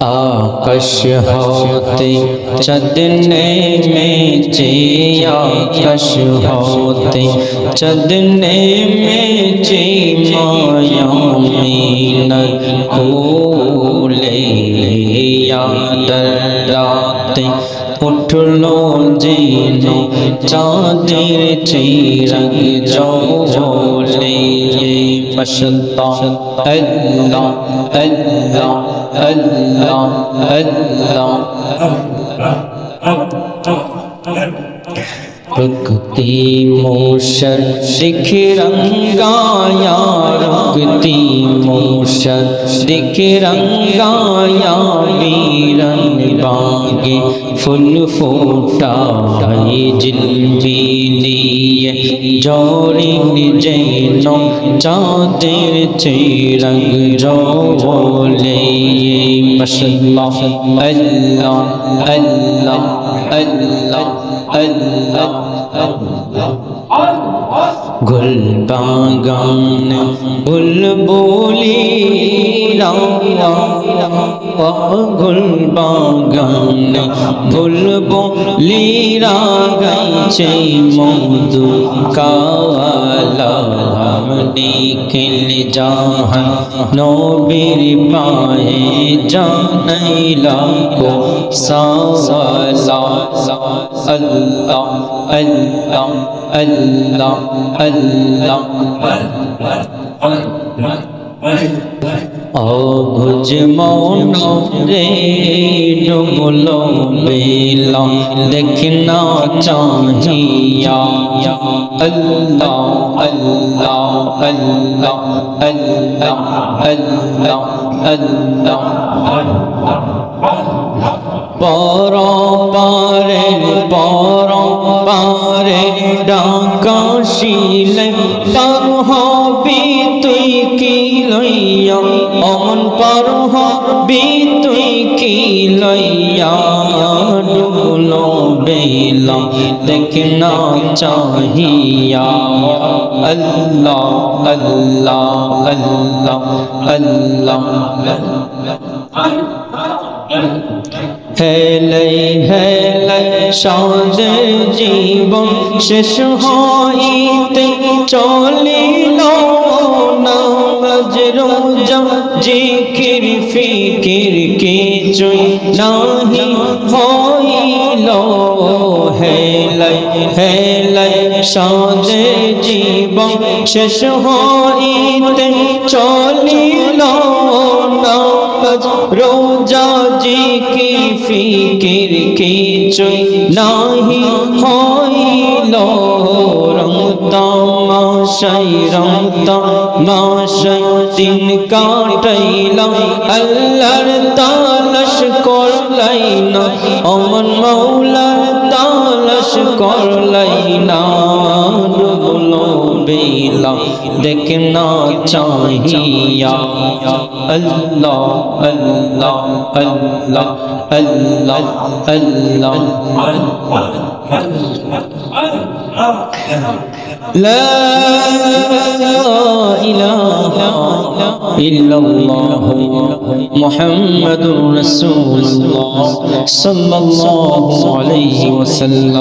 आकाश होते चंद नेमेचे आकाश होते चंद नेमेचे माया मीनर खोले या डराते उठलो जीनो चाँदेर चिरग जोले माशाअल्लाह अल्लाह अल्लाह अल्लाह अल्लाह रुकती मोशर दिख रंगाया रुकती मोशर दिख रंगाया वीरन बागे फुल फूटा है जिलबिलिए जोरिन जैनो चाँदेर चिरग जोले माशाअल्लाह अल्लाह अल्लाह अल्लाह अल्लाह गुल बागान बुलबुली गुल बागान बुलबुली गाइছে मधु काला निखिल जहां नबीर पाए जानैला को साला अल्लाह अल्लाह अल्लाह अल्लाह अबुझ मौन रे डुबलो बेला देखना चाहिया अल्लाह अल्लाह अल्लाह अल्लाह अल्लाह अल्लाह पारा पारे डाका शीले पर हबी तुई की लैया अमन पर हबी तुई की लैया डुबलो बेला देखना चाहिया अल्लाह अल्लाह अल्लाह अल्लाह हेले हेले साদের জীবন শেষ হইতে চলিল নামাজ রোজা জিকির ফিকির কিছুই নাহি হইল হেলে হেলে সাদের জীবন শেষ হইতে চলিল নামাজ রোজা জিকির ফিকির কিছুই নাহি হইল রমতামাশাই দিন কাটাইলাম আল্লাহর তালাশ করলাই না অমন মাওলার তালাশ করলাই না ডুবলো বেলা দেখনা चाहिया अल्लाह अल्लाह अल्लाह अल्लाह अल्लाह لا إله إلا الله محمد رسول الله صلى الله عليه وسلم